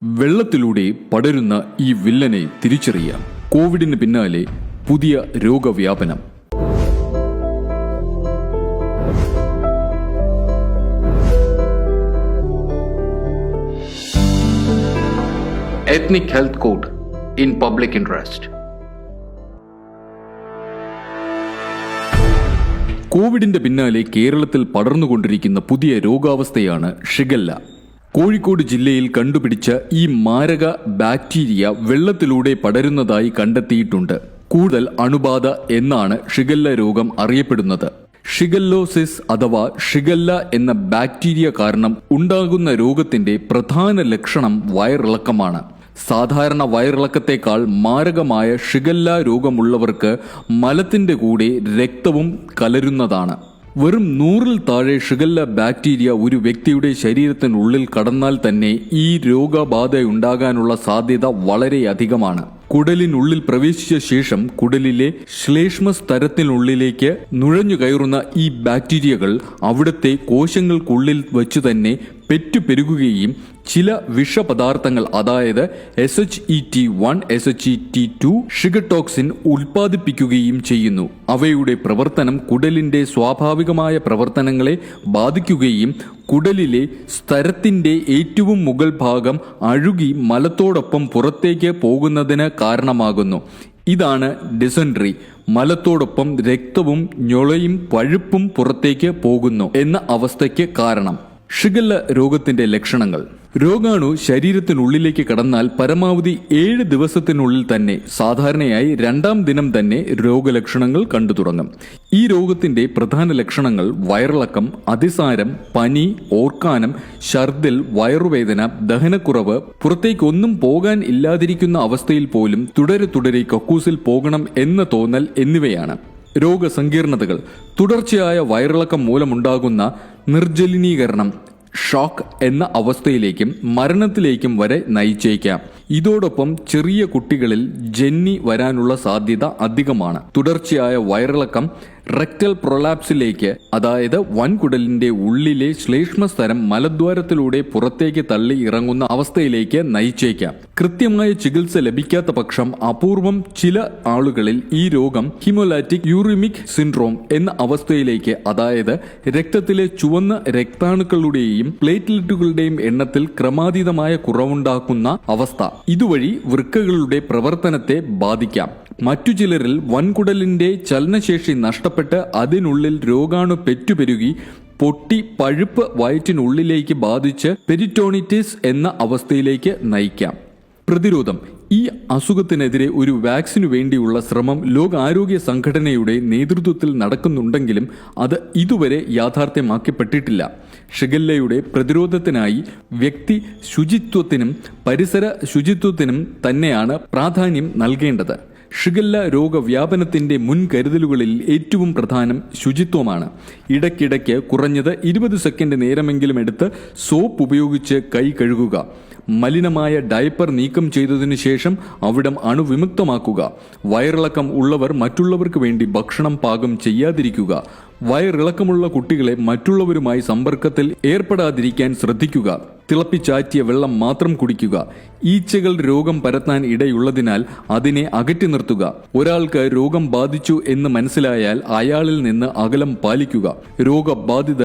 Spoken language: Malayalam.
വെള്ളത്തിലൂടെ പടരുന്ന ഈ വില്ലനെ തിരിച്ചറിയാം. കോവിഡിന് പിന്നാലെ പുതിയ രോഗവ്യാപനം. Ethnic Health Code in Public Interest. കോവിഡിന്റെ പിന്നാലെ കേരളത്തിൽ പടർന്നുകൊണ്ടിരിക്കുന്ന പുതിയ രോഗാവസ്ഥയാണ് ഷിഗല്ല. കോഴിക്കോട് ജില്ലയിൽ കണ്ടുപിടിച്ച ഈ മാരക ബാക്ടീരിയ വെള്ളത്തിലൂടെ പടരുന്നതായി കണ്ടെത്തിയിട്ടുണ്ട്. കൂടുതൽ അണുബാധ എന്നാണ് ഷിഗല്ല രോഗം അറിയപ്പെടുന്നത്. ഷിഗല്ലോസിസ് അഥവാ ഷിഗല്ല എന്ന ബാക്ടീരിയ കാരണം ഉണ്ടാകുന്ന രോഗത്തിന്റെ പ്രധാന ലക്ഷണം വയറിളക്കമാണ്. സാധാരണ വയറിളക്കത്തേക്കാൾ മാരകമായ ഷിഗല്ല രോഗമുള്ളവർക്ക് മലത്തിന്റെ കൂടെ രക്തവും കലരുന്നതാണ്. വെറും 100-ൽ താഴെ ഷിഗല്ല ബാക്ടീരിയ ഒരു വ്യക്തിയുടെ ശരീരത്തിനുള്ളിൽ കടന്നാൽ തന്നെ ഈ രോഗബാധയുണ്ടാകാനുള്ള സാധ്യത വളരെയധികമാണ്. കുടലിനുള്ളിൽ പ്രവേശിച്ച ശേഷം കുടലിലെ ശ്ലേഷ്മസ്തരത്തിനുള്ളിലേക്ക് നുഴഞ്ഞു കയറുന്ന ഈ ബാക്ടീരിയകൾ അവിടുത്തെ കോശങ്ങൾക്കുള്ളിൽ വച്ചു തന്നെ പെറ്റുപെരുകുകയും ചില വിഷപദാർത്ഥങ്ങൾ അതായത് SHET1, SHET2, ഷിഗട്ടോക്സിൻ ഉൽപ്പാദിപ്പിക്കുകയും ചെയ്യുന്നു. അവയുടെ പ്രവർത്തനം കുടലിന്റെ സ്വാഭാവികമായ പ്രവർത്തനങ്ങളെ ബാധിക്കുകയും കുടലിലെ സ്തരത്തിന്റെ ഏറ്റവും മുകൾ ഭാഗം അഴുകി മലത്തോടൊപ്പം പുറത്തേക്ക് പോകുന്നതിന് കാരണമാകുന്നു. ഇതാണ് ഡിസെൻട്രി. മലത്തോടൊപ്പം രക്തവും ഞൊളയും പഴുപ്പും പുറത്തേക്ക് പോകുന്നു എന്ന അവസ്ഥയ്ക്ക് കാരണം. ഷിഗല്ല രോഗത്തിന്റെ ലക്ഷണങ്ങൾ. രോഗാണു ശരീരത്തിനുള്ളിലേക്ക് കടന്നാൽ പരമാവധി 7 ദിവസത്തിനുള്ളിൽ തന്നെ, സാധാരണയായി 2-ാം ദിനം തന്നെ രോഗലക്ഷണങ്ങൾ കണ്ടു തുടങ്ങും. ഈ രോഗത്തിന്റെ പ്രധാന ലക്ഷണങ്ങൾ വയറിളക്കം, അതിസാരം, പനി, ഓർക്കാനം, ഛർദിൽ, വയറുവേദന, ദഹനക്കുറവ്, പുറത്തേക്കൊന്നും പോകാൻ ഇല്ലാതിരിക്കുന്ന അവസ്ഥയിൽ പോലും തുടരെ കക്കൂസിൽ പോകണം എന്ന തോന്നൽ എന്നിവയാണ്. രോഗസങ്കീർണതകൾ. തുടർച്ചയായ വയറിളക്കം മൂലമുണ്ടാകുന്ന നിർജ്ജലീകരണം, ഷോക്ക് എന്ന അവസ്ഥയിലേക്കും മരണത്തിലേക്കും വരെ നയിച്ചേക്കാം. ഇതോടൊപ്പം ചെറിയ കുട്ടികളിൽ ജന്നി വരാനുള്ള സാധ്യത അധികമാണ്. തുടർച്ചയായ വയറിളക്കം റെക്ടൽ പ്രൊലാപ്സിലേക്ക്, അതായത് വൻകുടലിന്റെ ഉള്ളിലെ ശ്ലേഷ്മസ്തരം മലദ്വാരത്തിലൂടെ പുറത്തേക്ക് തള്ളി ഇറങ്ങുന്ന അവസ്ഥയിലേക്ക് നയിച്ചേക്കാം. കൃത്യമായ ചികിത്സ ലഭിക്കാത്ത പക്ഷം അപൂർവം ചില ആളുകളിൽ ഈ രോഗം ഹീമോലാറ്റിക് യൂറിമിക് സിൻഡ്രോം എന്ന അവസ്ഥയിലേക്ക്, അതായത് രക്തത്തിലെ ചുവന്ന രക്താണുക്കളുടെയും പ്ലേറ്റ്ലെറ്റുകളുടെയും എണ്ണത്തിൽ ക്രമാതീതമായ കുറവുണ്ടാക്കുന്ന അവസ്ഥ. ഇതുവഴി വൃക്കകളുടെ പ്രവർത്തനത്തെ ബാധിക്കാം. മറ്റു ചിലരിൽ വൻകുടലിന്റെ ചലനശേഷി നഷ്ടപ്പെട്ട് അതിനുള്ളിൽ രോഗാണു പെറ്റുപെരുകി പൊട്ടി പഴുപ്പ് വയറ്റിനുള്ളിലേക്ക് ബാധിച്ച് പെരിറ്റോണിറ്റിസ് എന്ന അവസ്ഥയിലേക്ക് നയിക്കാം. പ്രതിരോധം. ഈ അസുഖത്തിനെതിരെ ഒരു വാക്സിനു വേണ്ടിയുള്ള ശ്രമം ലോകാരോഗ്യ സംഘടനയുടെ നേതൃത്വത്തിൽ നടക്കുന്നുണ്ടെങ്കിലും അത് ഇതുവരെ യാഥാർത്ഥ്യമാക്കപ്പെട്ടിട്ടില്ല. ഷിഗല്ലയുടെ പ്രതിരോധത്തിനായി വ്യക്തി ശുചിത്വത്തിനും പരിസര ശുചിത്വത്തിനും തന്നെയാണ് പ്രാധാന്യം നൽകേണ്ടത്. ഷിഗല്ല രോഗവ്യാപനത്തിന്റെ മുൻകരുതലുകളിൽ ഏറ്റവും പ്രധാനം ശുചിത്വമാണ്. ഇടയ്ക്കിടയ്ക്ക് കുറഞ്ഞത് 20 സെക്കൻഡ് നേരമെങ്കിലും എടുത്ത് സോപ്പ് ഉപയോഗിച്ച് കൈ കഴുകുക. മലിനമായ ഡയപ്പർ നീക്കം ചെയ്തതിനു ശേഷം അവിടം അണുവിമുക്തമാക്കുക. വയറിളക്കം ഉള്ളവർ മറ്റുള്ളവർക്ക് വേണ്ടി ഭക്ഷണം പാകം ചെയ്യാതിരിക്കുക. വയറിളക്കമുള്ള കുട്ടികളെ മറ്റുള്ളവരുമായി സമ്പർക്കത്തിൽ ഏർപ്പെടാതിരിക്കാൻ ശ്രദ്ധിക്കുക. തിളപ്പിച്ചാറ്റിയ വെള്ളം മാത്രം കുടിക്കുക. ഈച്ചകൾ രോഗം പരത്താൻ ഇടയുള്ളതിനാൽ അതിനെ അകറ്റി നിർത്തുക. ഒരാൾക്ക് രോഗം ബാധിച്ചു എന്ന് മനസ്സിലായാൽ അയാളിൽ നിന്ന് അകലം പാലിക്കുക. രോഗബാധിത